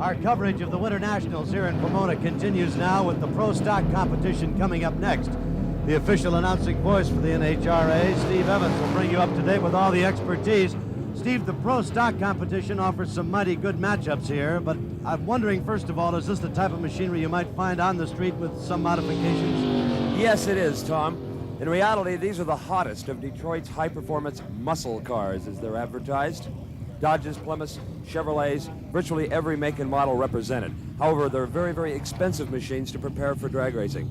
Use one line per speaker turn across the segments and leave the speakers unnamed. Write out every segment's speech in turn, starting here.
Our coverage of the Winternationals here in Pomona continues now with the Pro Stock competition coming up next. The official announcing voice for the NHRA, Steve Evans, will bring you up to date with all the expertise. Steve, the Pro Stock competition offers some mighty good matchups here, but I'm wondering, first of all, is this the type of machinery you might find on the street with some modifications?
Yes, it is, Tom. In reality, these are the hottest of Detroit's high-performance muscle cars, as they're advertised. Dodges, Plymouths, Chevrolets, virtually every make and model represented. However, they're very, very expensive machines to prepare for drag racing.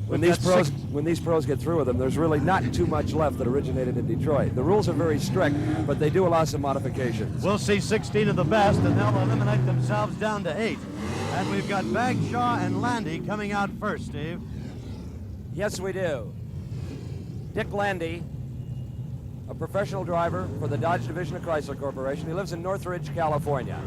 When these pros get through with them, there's really not too much left that originated in Detroit. The rules are very strict, but they do allow some modifications.
We'll see 16 of the best, and they'll eliminate themselves down to 8. And we've got Bagshaw and Landy coming out first, Steve.
Yes, we do. Dick Landy, a professional driver for the Dodge division of Chrysler Corporation. He lives in Northridge, California.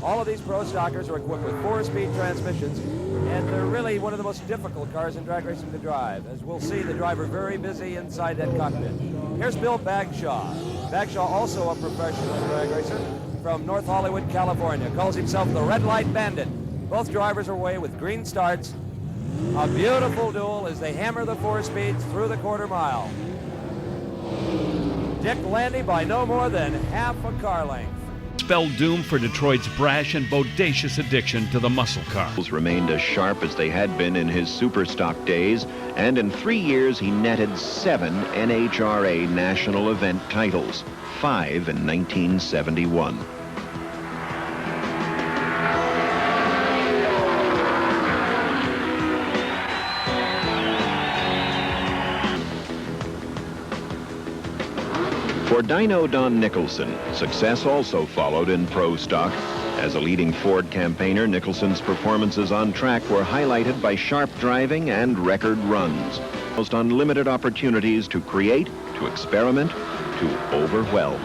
All of these Pro Stockers are equipped with 4-speed transmissions, and they're really one of the most difficult cars in drag racing to drive. As we'll see, the driver very busy inside that cockpit. Here's Bill Bagshaw. Bagshaw, also a professional drag racer from North Hollywood, California. Calls himself the Red Light Bandit. Both drivers are away with green starts. A beautiful duel as they hammer the 4 speeds through the quarter mile. Dick Landy by no more than half a car length.
Spelled doom for Detroit's brash and bodacious addiction to the muscle car.
Remained as sharp as they had been in his super stock days, and in 3 years he netted 7 NHRA national event titles, 5 in 1971. For Dino Don Nicholson, success also followed in pro stock. As a leading Ford campaigner, Nicholson's performances on track were highlighted by sharp driving and record runs. Almost unlimited opportunities to create, to experiment, to overwhelm.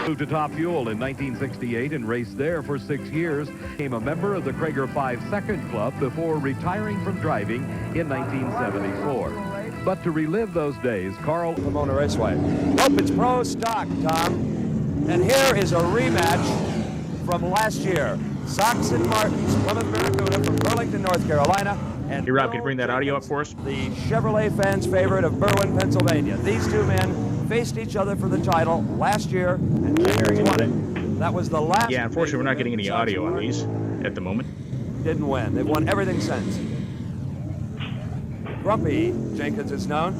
Moved to Top Fuel in 1968 and raced there for 6 years. Became a member of the Krager 5 Second Club before retiring from driving in 1974. But to relive those days, Carl...
Pomona Raceway. Nope, it's Pro Stock, Tom. And here is a rematch from last year. Sox and Martin's Plymouth Barracuda from Burlington, North Carolina. And
hey, Rob, can you bring that audio up for us?
The Chevrolet fans' favorite of Berwyn, Pennsylvania. These two men faced each other for the title last year, and Jenkins won it. That was the last...
Yeah, unfortunately, we're not getting any audio on these at the moment.
Didn't win. They've won everything since. Grumpy, Jenkins is known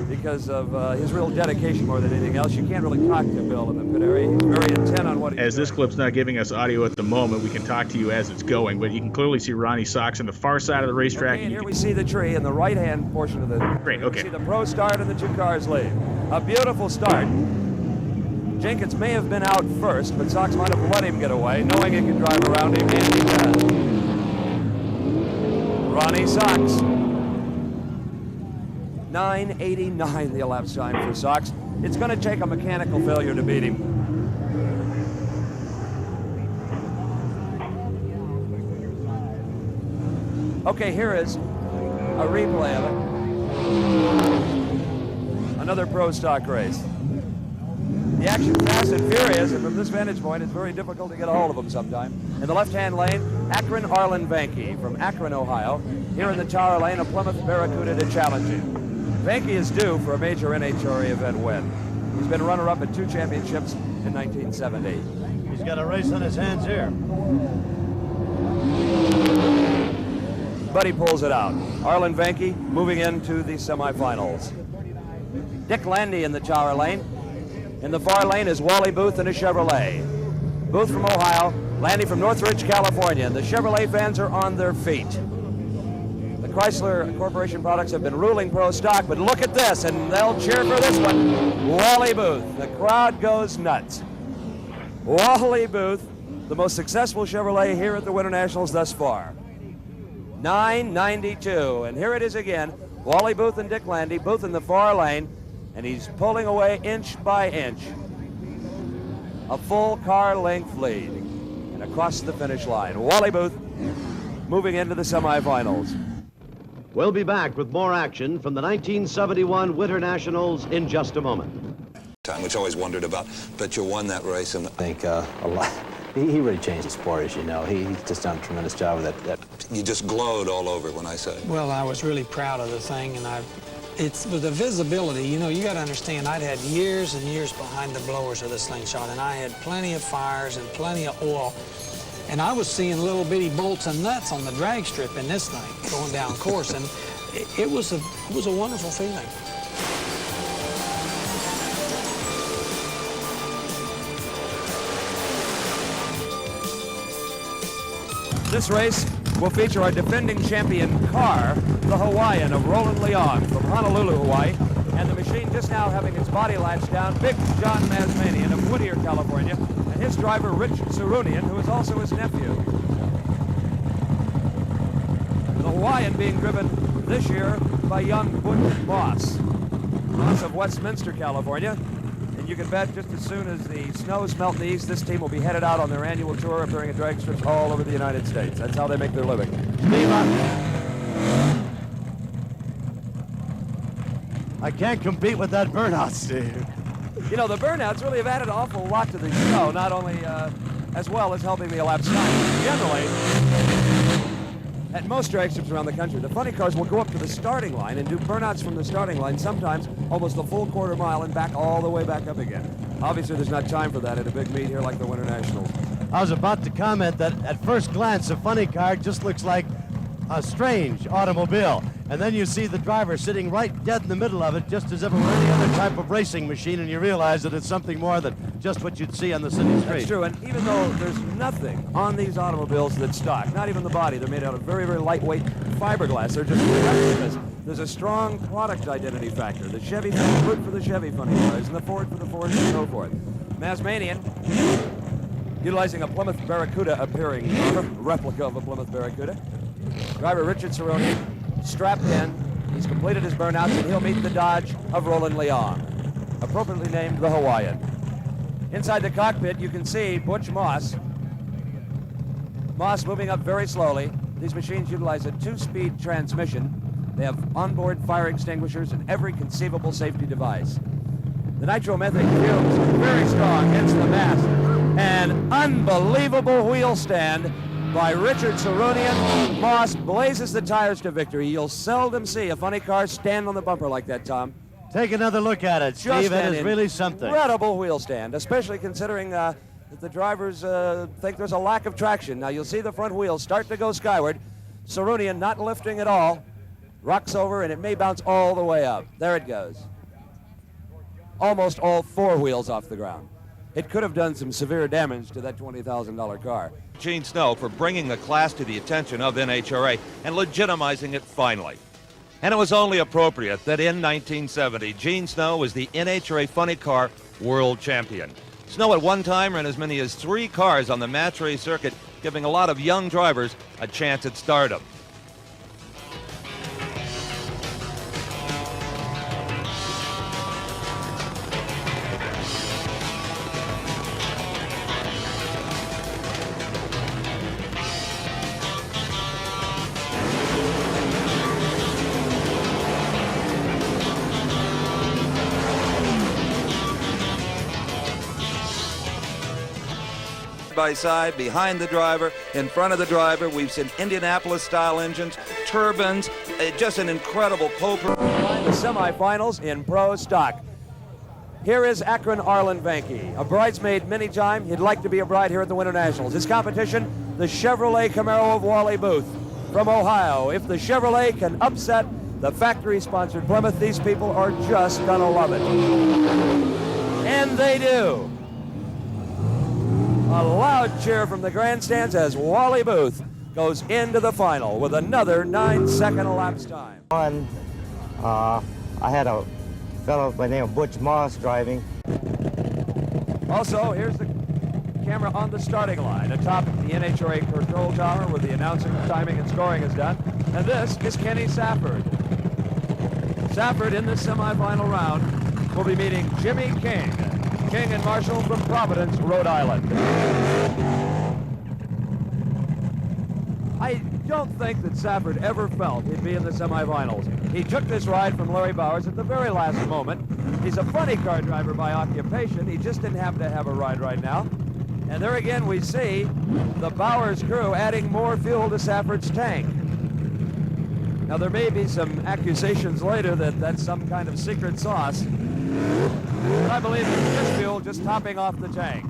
because of his real dedication more than anything else. You can't really talk to Bill in the pit area. He's very intent on what he's
As this
doing.
clip's not giving us audio at the moment, we can talk to you as it's going, but you can clearly see Ronnie Sox on the far side of the racetrack.
Okay, and here we see the tree in the right-hand portion of the...
Great, okay.
You see the pro start and the 2 cars leave. A beautiful start. Jenkins may have been out first, but Sox might have let him get away, knowing he can drive around him, and he does. Ronnie Sox. 9:89 the elapsed time for Sox. It's going to take a mechanical failure to beat him. Okay, here is a replay of it. Another pro stock race. The action fast and furious, and from this vantage point, it's very difficult to get a hold of them sometime. In the left-hand lane, Akron Arlen Vanke from Akron, Ohio. Here in the tower lane, a Plymouth Barracuda to challenge him. Vanke is due for a major NHRA event win. He's been runner-up at 2 championships in 1970.
He's got a race on his hands here.
But he pulls it out. Arlen Vanke moving into the semifinals. Dick Landy in the tower lane. In the far lane is Wally Booth in a Chevrolet. Booth from Ohio, Landy from Northridge, California. And the Chevrolet fans are on their feet. The Chrysler Corporation products have been ruling pro stock, but look at this, and they'll cheer for this one. Wally Booth. The crowd goes nuts. Wally Booth, the most successful Chevrolet here at the Winternationals thus far. 9:92, and here it is again. Wally Booth and Dick Landy, both in the far lane, and he's pulling away inch by inch. A full car length lead, and across the finish line. Wally Booth moving into the semifinals.
We'll be back with more action from the 1971 Winternationals in just a moment.
Which I always wondered about, but you won that race. And
I think a lot. He really changed the sport, as you know. He's just done a tremendous job with that.
You just glowed all over when I said.
Well, I was really proud of the thing, and it's with the visibility. You know, you got to understand, I'd had years and years behind the blowers of the slingshot, and I had plenty of fires and plenty of oil, and I was seeing little bitty bolts and nuts on the drag strip in this thing going down course, and it was a wonderful feeling.
This race will feature our defending champion car, the Hawaiian of Roland Leong from Honolulu, Hawaii, and the machine just now having its body latched down, Big John Masmanian of Whittier, California, and his driver, Richard Sarunian, who is also his nephew. The Hawaiian being driven this year by young Butch Moss of Westminster, California. You can bet just as soon as the snows melt in the east, this team will be headed out on their annual tour, appearing at drag strips all over the United States. That's how they make their living.
I can't compete with that burnout, Steve.
You know, the burnouts really have added an awful lot to the show, not only as well as helping the elapsed time. Generally, at most drag strips around the country, the funny cars will go up to the starting line and do burnouts from the starting line, sometimes almost a full quarter mile and back all the way back up again. Obviously, there's not time for that at a big meet here like the Winternationals.
I was about to comment that at first glance, a funny car just looks like a strange automobile. And then you see the driver sitting right dead in the middle of it, just as if it were any other type of racing machine, and you realize that it's something more than just what you'd see on the city street.
That's true, and even though there's nothing on these automobiles that's stock, not even the body, they're made out of very, very lightweight fiberglass. They're just there's a strong product identity factor. The Chevy root for the Chevy funny cars, and the Ford for the Ford, and so forth. Masmanian, utilizing a Plymouth Barracuda appearing replica of a Plymouth Barracuda. Driver Richard Sarunian strapped in. He's completed his burnouts, and he'll meet the Dodge of Roland Leong, appropriately named the Hawaiian. Inside the cockpit, you can see Butch Moss. Moss moving up very slowly. These machines utilize a 2-speed transmission. They have onboard fire extinguishers and every conceivable safety device. The nitromethane fumes are very strong against the mast. An unbelievable wheel stand by Richard Sarunian. Moss blazes the tires to victory. You'll seldom see a funny car stand on the bumper like that, Tom.
Take another look at it, Steve. It is really something.
Incredible wheel stand, especially considering that the drivers think there's a lack of traction. Now, you'll see the front wheels start to go skyward. Sarunian not lifting at all. Rocks over, and it may bounce all the way up. There it goes. Almost all 4 wheels off the ground. It could have done some severe damage to that $20,000 car.
Gene Snow for bringing the class to the attention of NHRA and legitimizing it finally. And it was only appropriate that in 1970, Gene Snow was the NHRA Funny Car World Champion. Snow at one time ran as many as 3 cars on the match race circuit, giving a lot of young drivers a chance at stardom.
By side, behind the driver, in front of the driver. We've seen Indianapolis-style engines, turbines, just an incredible poker.
The semifinals in pro stock. Here is Akron Arlen Vanke, a bridesmaid many time. He'd like to be a bride here at the Winternationals. His competition, the Chevrolet Camaro of Wally Booth from Ohio. If the Chevrolet can upset the factory-sponsored Plymouth, these people are just gonna love it. And they do. A loud cheer from the grandstands as Wally Booth goes into the final with another 9-second elapsed time.
I had a fellow by the name of Butch Moss driving.
Also, here's the camera on the starting line atop the NHRA control tower where the announcing, timing, and scoring is done. And this is Kenny Safford. Safford in the semifinal round will be meeting Jimmy King. King and Marshall from Providence, Rhode Island. I don't think that Safford ever felt he'd be in the semifinals. He took this ride from Larry Bowers at the very last moment. He's a funny car driver by occupation. He just didn't happen to have a ride right now. And there again we see the Bowers crew adding more fuel to Safford's tank. Now there may be some accusations later that that's some kind of secret sauce. But I believe it's just fuel just topping off the tank.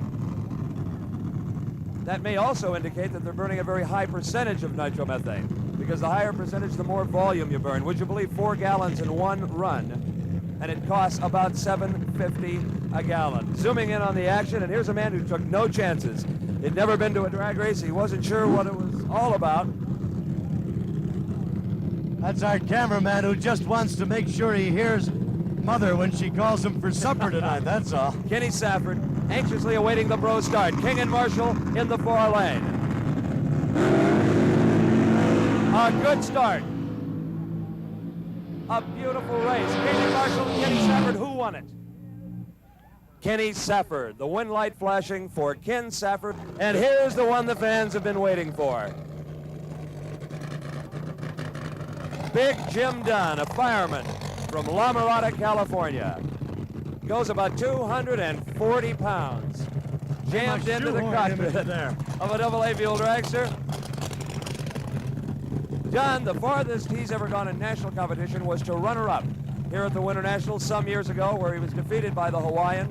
That may also indicate that they're burning a very high percentage of nitromethane, because the higher percentage, the more volume you burn. Would you believe 4 gallons in one run? And it costs about $7.50 a gallon. Zooming in on the action, and here's a man who took no chances. He'd never been to a drag race. He wasn't sure what it was all about.
That's our cameraman who just wants to make sure he hears Mother when she calls him for supper tonight, that's all.
Kenny Safford anxiously awaiting the pro start. King and Marshall in the far lane. A good start. A beautiful race. King and Marshall and Kenny Safford. Who won it? Kenny Safford. The win light flashing for Ken Safford. And here's the one the fans have been waiting for. Big Jim Dunn, a fireman from La Mirada, California. Goes about 240 pounds. Jammed into the cockpit of a AA fuel dragster. Dunn, the farthest he's ever gone in national competition was to runner-up here at the Winternationals some years ago, where he was defeated by the Hawaiian.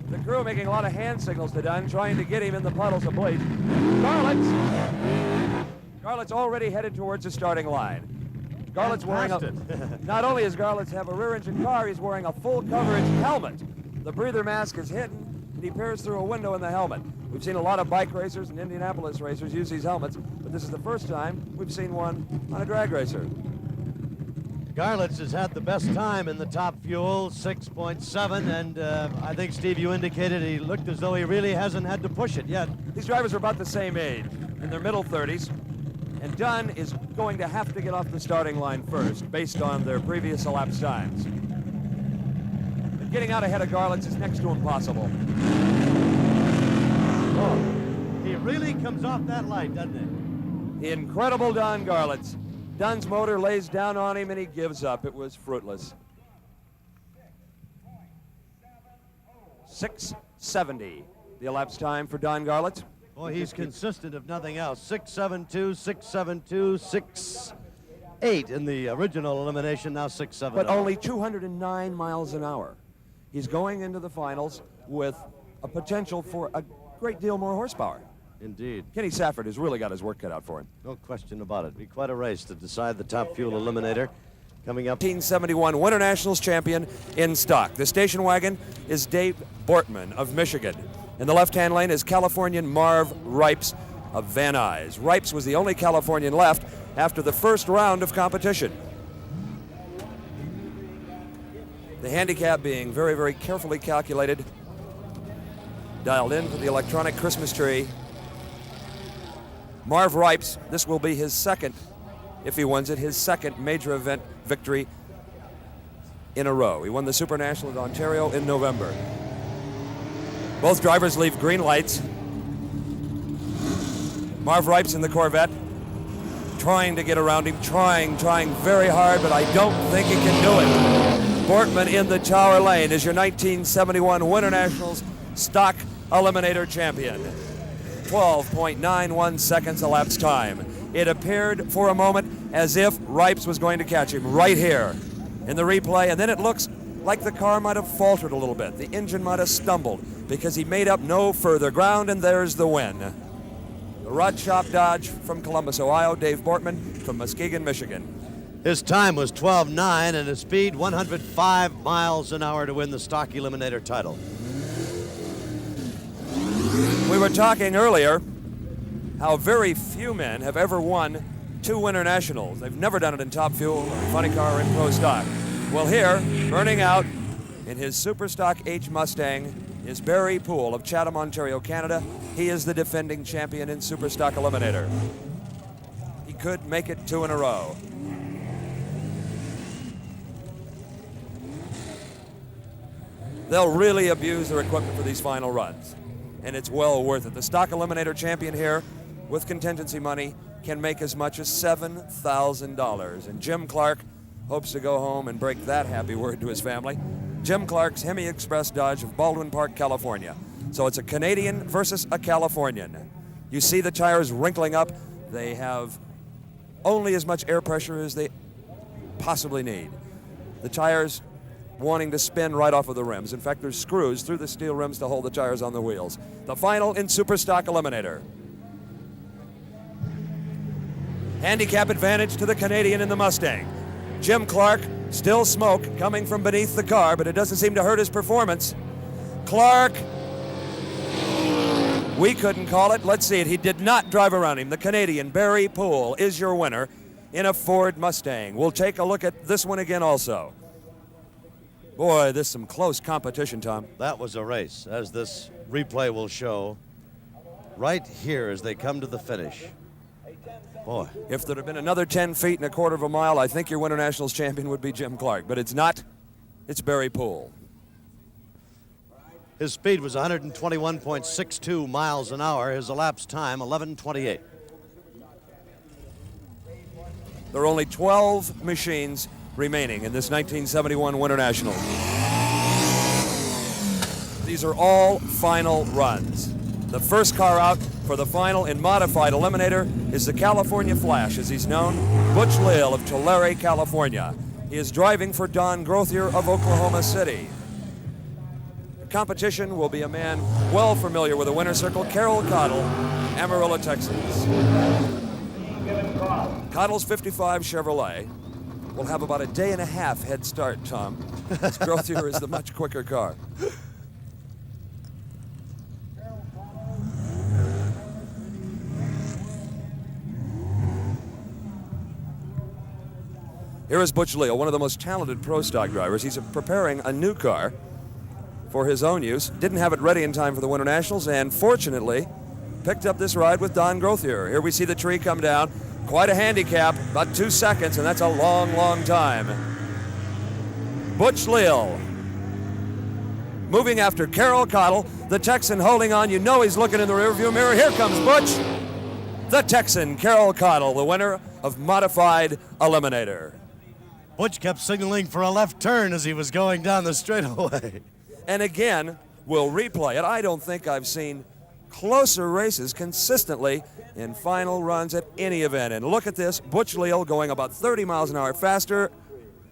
The crew making a lot of hand signals to Dunn, trying to get him in the puddles of bleach. Garlett's already headed towards the starting line. Garlett's wearing not only does Garlett's have a rear-engine car, he's wearing a full coverage helmet. The breather mask is hidden, and he peers through a window in the helmet. We've seen a lot of bike racers and Indianapolis racers use these helmets, but this is the first time we've seen one on a drag racer.
Garlett's has had the best time in the top fuel, 6.7, and I think, Steve, you indicated he looked as though he really hasn't had to push it yet.
These drivers are about the same age, in their middle 30s, and Dunn is going to have to get off the starting line first, based on their previous elapsed times. But getting out ahead of Garlett's is next to impossible.
Oh, he really comes off that light, doesn't he?
Incredible Don Garlett's. Dunn's motor lays down on him and he gives up. It was fruitless. 6:70, the elapsed time for Don Garlett.
Boy, he's consistent if nothing else. 6.72, 6.72, 6.8 in the original elimination, now 6.7.
But only 209 miles an hour. He's going into the finals with a potential for a great deal more horsepower.
Indeed.
Kenny Safford has really got his work cut out for him.
No question about it. It'll be quite a race to decide the top fuel eliminator. Coming up.
1971 Winternationals champion in stock. The station wagon is Dave Bortman of Michigan. In the left-hand lane is Californian Marv Ripes of Van Nuys. Ripes was the only Californian left after the first round of competition. The handicap being very, very carefully calculated, dialed in for the electronic Christmas tree. Marv Ripes, this will be his second, if he wins it, his second major event victory in a row. He won the Super National at Ontario in November. Both drivers leave green lights. Marv Ripes in the Corvette, trying to get around him, trying very hard, but I don't think he can do it. Bortman in the Tower Lane is your 1971 Winternationals stock eliminator champion. 12.91 seconds elapsed time. It appeared for a moment as if Ripes was going to catch him right here in the replay, and then it looks like the car might have faltered a little bit. The engine might have stumbled because he made up no further ground, and there's the win. The Rod Shop Dodge from Columbus, Ohio, Dave Bortman from Muskegon, Michigan.
His time was 12.9 and his speed 105 miles an hour to win the stock eliminator title.
We were talking earlier how very few men have ever won 2 Winternationals. They've never done it in top fuel, or funny car, or in pro stock. Well, here, burning out in his Super Stock H Mustang is Barry Poole of Chatham, Ontario, Canada. He is the defending champion in Super Stock Eliminator. He could make it 2 in a row. They'll really abuse their equipment for these final runs, and it's well worth it. The Stock Eliminator champion here with contingency money, can make as much as $7,000. And Jim Clark hopes to go home and break that happy word to his family. Jim Clark's Hemi Express Dodge of Baldwin Park, California. So it's a Canadian versus a Californian. You see the tires wrinkling up. They have only as much air pressure as they possibly need. The tires wanting to spin right off of the rims. In fact, there's screws through the steel rims to hold the tires on the wheels. The final in Super Stock Eliminator. Handicap advantage to the Canadian in the Mustang. Jim Clark, still smoke coming from beneath the car, but it doesn't seem to hurt his performance. Clark, we couldn't call it. Let's see it. He did not drive around him. The Canadian, Barry Poole, is your winner in a Ford Mustang. We'll take a look at this one again also. Boy, this is some close competition, Tom.
That was a race, as this replay will show right here as they come to the finish. Boy.
If there'd have been another 10 feet and a quarter of a mile, I think your Winternationals champion would be Jim Clark, but it's not. It's Barry Poole.
His speed was 121.62 miles an hour. His elapsed time, 11:28.
There are only 12 machines remaining in this 1971 Winternationals. These are all final runs. The first car out for the final in modified Eliminator is the California Flash, as he's known, Butch Lill of Tulare, California. He is driving for Don Grothier of Oklahoma City. The competition will be a man well familiar with the winner's circle, Carroll Cottle, Amarillo, Texas. Cottle's 55 Chevrolet will have about a day and a half head start, Tom. Grothier is the much quicker car. Here is Butch Lill, one of the most talented pro stock drivers. He's preparing a new car for his own use. Didn't have it ready in time for the Winternationals, and fortunately picked up this ride with Don Grothier. Here we see the tree come down. Quite a handicap, about 2 seconds, and that's a long, long time. Butch Lill moving after Carroll Cottle, the Texan holding on. You know he's looking in the rearview mirror. Here comes Butch, the Texan, Carroll Cottle, the winner of modified Eliminator.
Butch kept signaling for a left turn as he was going down the straightaway.
And again, we'll replay it. I don't think I've seen closer races consistently in final runs at any event. And look at this, Butch Lill going about 30 miles an hour faster,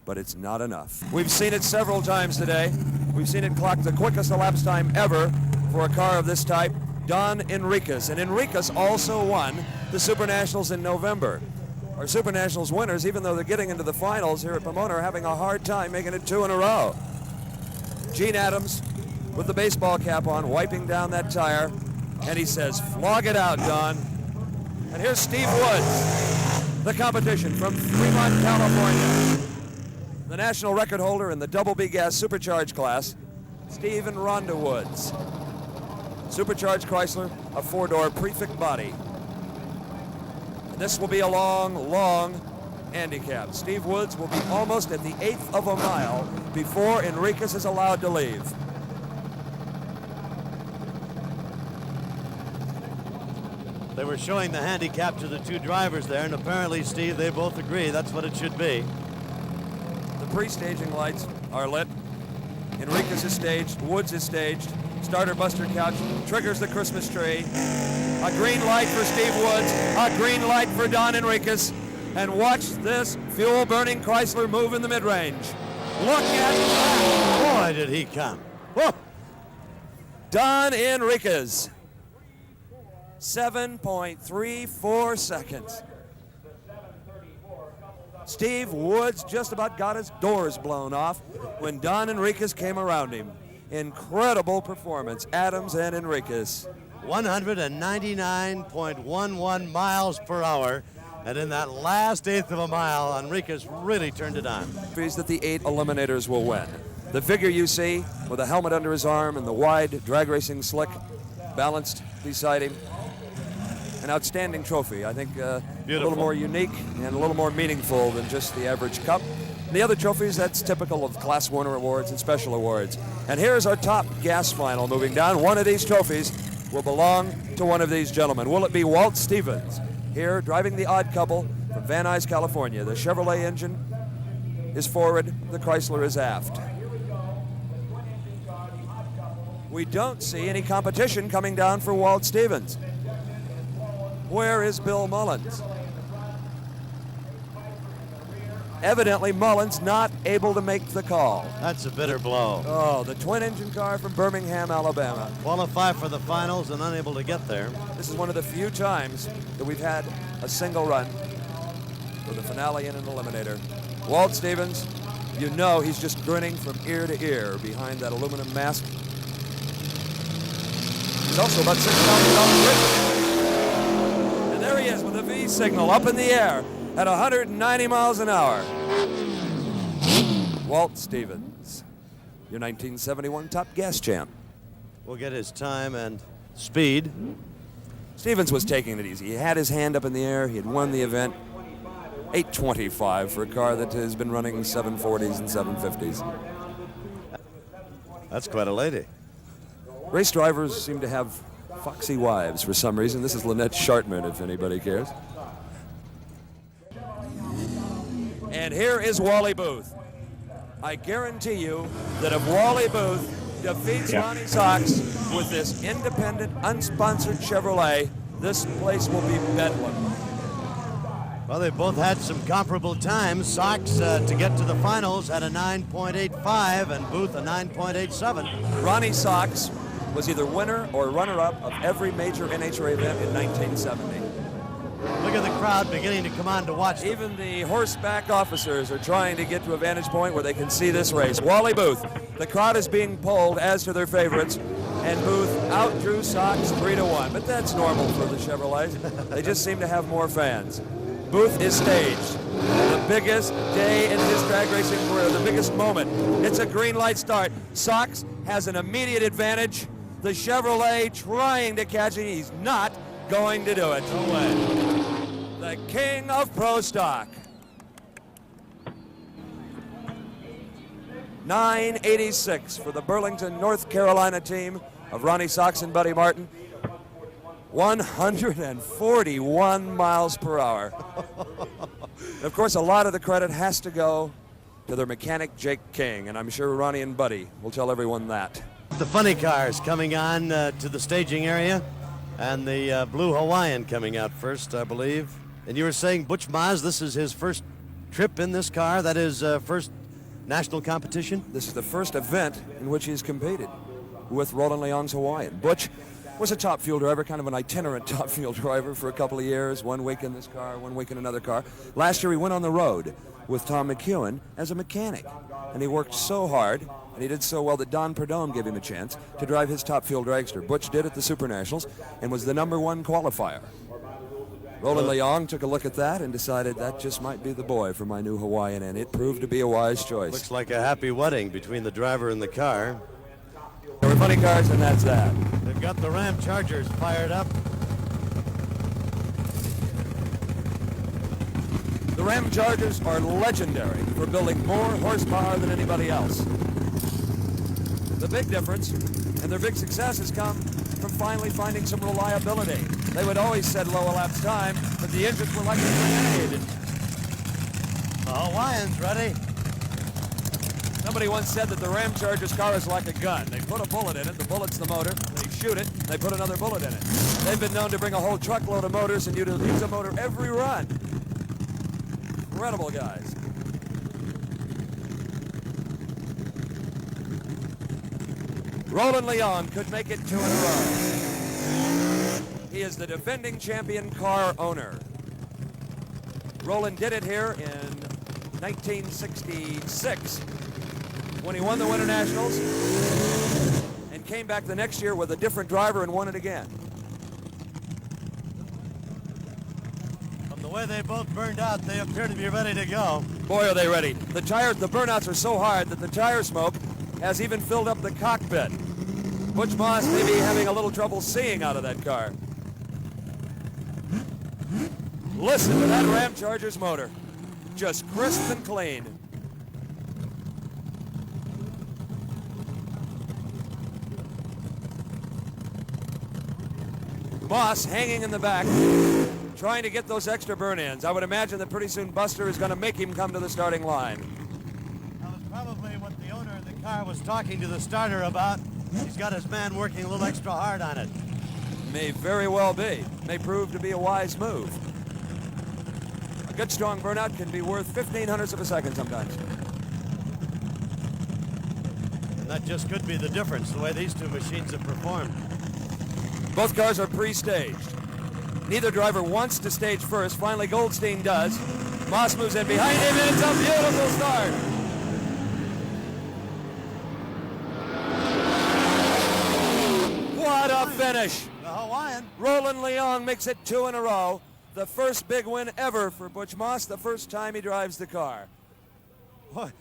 but it's not enough. We've seen it several times today. We've seen it clock the quickest elapsed time ever for a car of this type, Don Enriquez. And Enriquez also won the Super Nationals in November. Our Super Nationals winners, even though they're getting into the finals here at Pomona, are having a hard time making it 2 in a row. Gene Adams with the baseball cap on, wiping down that tire, and he says, flog it out, Don. And here's Steve Woods, the competition from Fremont, California. The national record holder in the double B gas supercharged class, Steve and Rhonda Woods. Supercharged Chrysler, a 4-door prefix body. And this will be a long, long handicap. Steve Woods will be almost at the 1/8 of a mile before Enriquez is allowed to leave.
They were showing the handicap to the two drivers there, and apparently, Steve, they both agree that's what it should be.
The pre-staging lights are lit. Enriquez is staged, Woods is staged. Starter buster couch triggers the Christmas tree. A green light for Steve Woods, a green light for Don Enriquez. And watch this fuel-burning Chrysler move in the mid-range. Look at that.
Boy, did he come. Whoa.
Don Enriquez. 7.34 seconds. Steve Woods just about got his doors blown off when Don Enriquez came around him. Incredible performance, Adams and Enriquez.
199.11 miles per hour. And in that last 1/8 of a mile, Enriquez really turned it on.
That the 8 Eliminators will win. The figure you see with a helmet under his arm and the wide drag racing slick balanced beside him. An outstanding trophy. I think a little more unique and a little more meaningful than just the average cup. And the other trophies, that's typical of Class 1 awards and special awards. And here's our top gas final moving down. One of these trophies will belong to one of these gentlemen. Will it be Walt Stevens here driving the Odd Couple from Van Nuys, California? The Chevrolet engine is forward, the Chrysler is aft. We don't see any competition coming down for Walt Stevens. Where is Bill Mullins? Evidently, Mullins not able to make the call.
That's a bitter blow.
Oh, the twin-engine car from Birmingham, Alabama.
Qualify for the finals and unable to get there.
This is one of the few times that we've had a single run for the finale in an eliminator. Walt Stevens, you know he's just grinning from ear to ear behind that aluminum mask. He's also about $6,000 rich. And there he is with a V signal up in the air at 190 miles an hour. Walt Stevens, your 1971 Top Gas champ.
We'll get his time and speed.
Stevens was taking it easy. He had his hand up in the air. He had won the event. 825 for a car that has been running 740s and 750s.
That's quite a lady.
Race drivers seem to have foxy wives for some reason. This is Lynette Schartman, if anybody cares. And here is Wally Booth. I guarantee you that if Wally Booth defeats Ronnie Sox with this independent, unsponsored Chevrolet, this place will be bedlam.
Well, they both had some comparable times. Sox, to get to the finals, had a 9.85 and Booth a 9.87.
Ronnie Sox was either winner or runner-up of every major NHRA event in 1970.
Look at the crowd beginning to come on to watch them.
Even the horseback officers are trying to get to a vantage point where they can see this race. Wally Booth, the crowd is being polled as to their favorites, and Booth outdrew Sox 3-1. But that's normal for the Chevrolets. They just seem to have more fans. Booth is staged. The biggest day in his drag racing career, the biggest moment. It's a green light start. Sox has an immediate advantage. The Chevrolet trying to catch it. He's not going to do it. No way. The king of pro stock. 986 for the Burlington, North Carolina team of Ronnie Sox and Buddy Martin. 141 miles per hour. Of course, a lot of the credit has to go to their mechanic, Jake King, and I'm sure Ronnie and Buddy will tell everyone that.
The funny cars coming on to the staging area, and the Blue Hawaiian coming out first, I believe. And you were saying Butch Maz, this is his first trip in this car, that is first national competition?
This is the first event in which he's competed with Roland Leong's Hawaiian. Butch was a top fuel driver, kind of an itinerant top fuel driver for a couple of years, 1 week in this car, 1 week in another car. Last year he went on the road with Tom McEwen as a mechanic, and he worked so hard, and he did so well that Don Perdome gave him a chance to drive his top fuel dragster. Butch did at the Supernationals and was the #1 qualifier. Roland Leong took a look at that and decided that just might be the boy for my new Hawaiian, and it proved to be a wise choice.
Looks like a happy wedding between the driver and the car.
There were funny cars, and that's that.
They've got the Ram Chargers fired up.
The Ram Chargers are legendary for building more horsepower than anybody else. The big difference and their big success has come from finally finding some reliability. They would always set low elapsed time, but the engines were like a grenade.
The Hawaiian's ready.
Somebody once said that the Ram Charger's car is like a gun. They put a bullet in it, the bullet's the motor, they shoot it, they put another bullet in it. They've been known to bring a whole truckload of motors and use a motor every run. Incredible guys. Roland Leong could make it 2 in a row. He is the defending champion car owner. Roland did it here in 1966 when he won the Winternationals and came back the next year with a different driver and won it again.
From the way they both burned out, they appear to be ready to go.
Boy, are they ready. The burnouts are so hard that the tire smoke has even filled up the cockpit. Butch Moss may be having a little trouble seeing out of that car. Listen to that Ram Charger's motor. Just crisp and clean. Moss hanging in the back, trying to get those extra burn-ins. I would imagine that pretty soon Buster is going to make him come to the starting line.
That was probably what the owner of the car was talking to the starter about. He's got his man working a little extra hard on it.
May very well be. May prove to be a wise move. A good strong burnout can be worth 15/100ths of a second sometimes.
And that just could be the difference, the way these two machines have performed.
Both cars are pre-staged. Neither driver wants to stage first. Finally, Goldstein does. Moss moves in behind him, and it's a beautiful start. What a finish.
The Hawaiian.
Roland Leong makes it 2 in a row. The first big win ever for Butch Moss, the first time he drives the car.
Boy,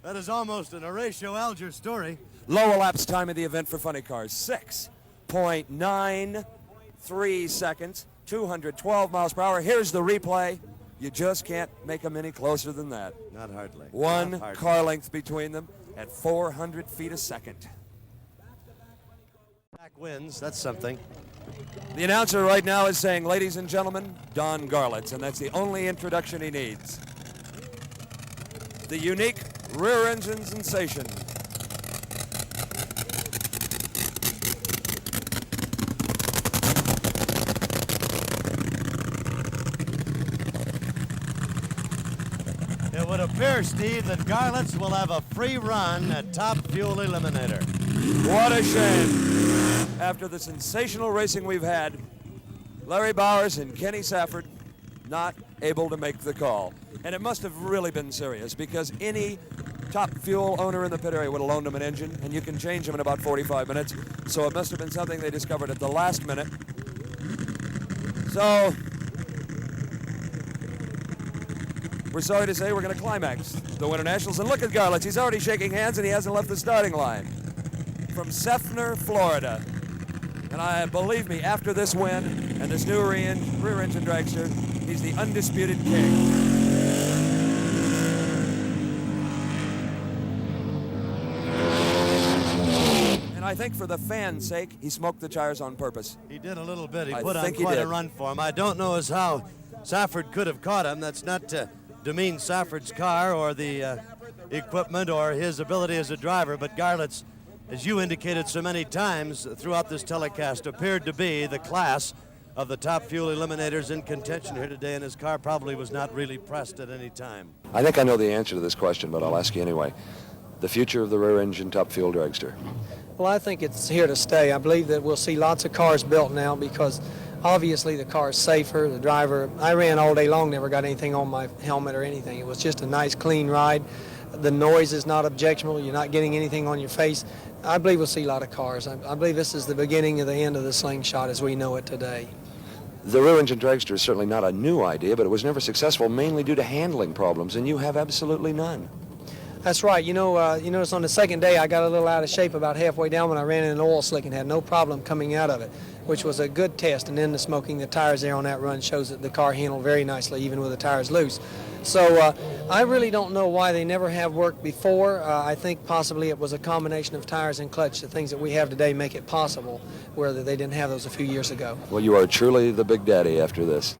that is almost an Horatio Alger story.
Low elapsed time of the event for funny cars, 6.93 seconds, 212 miles per hour. Here's the replay. You just can't make them any closer than that.
Not hardly.
One
Not hardly.
car length between them at 400 feet a second.
Back wins, that's something.
The announcer right now is saying, ladies and gentlemen, Don Garlitz, and that's the only introduction he needs. The unique rear engine sensation.
It would appear, Steve, that Garlitz will have a free run at Top Fuel Eliminator.
What a shame. After the sensational racing we've had, Larry Bowers and Kenny Safford not able to make the call. And it must have really been serious, because any Top Fuel owner in the pit area would have loaned them an engine, and you can change them in about 45 minutes. So it must have been something they discovered at the last minute. So we're sorry to say we're going to climax the Winternationals. And look at Garlitz. He's already shaking hands, and he hasn't left the starting line. From Sefner, Florida. And believe me, after this win and this new rear engine dragster, he's the undisputed king. And I think for the fans' sake, he smoked the tires on purpose.
He did a little bit. He
I
put on
think he
quite a
did.
run for him. I don't know as how Safford could have caught him. That's not to demean Safford's car or the equipment or his ability as a driver, but Garlitz, as you indicated so many times throughout this telecast, appeared to be the class of the Top Fuel Eliminators in contention here today, and his car probably was not really pressed at any time.
I think I know the answer to this question, but I'll ask you anyway. The future of the rear engine Top Fuel dragster.
Well, I think it's here to stay. I believe that we'll see lots of cars built now because obviously the car is safer. The driver, I ran all day long, never got anything on my helmet or anything. It was just a nice, clean ride. The noise is not objectionable. You're not getting anything on your face. I believe we'll see a lot of cars. I believe this is the beginning of the end of the slingshot as we know it today.
The rear engine dragster is certainly not a new idea, but it was never successful mainly due to handling problems, and you have absolutely none.
That's right. You notice on the second day I got a little out of shape about halfway down when I ran in an oil slick and had no problem coming out of it, which was a good test. And then the smoking the tires there on that run shows that the car handled very nicely even with the tires loose. So I really don't know why they never have worked before. I think possibly it was a combination of tires and clutch. The things that we have today make it possible, where they didn't have those a few years ago.
Well, you are truly the big daddy after this.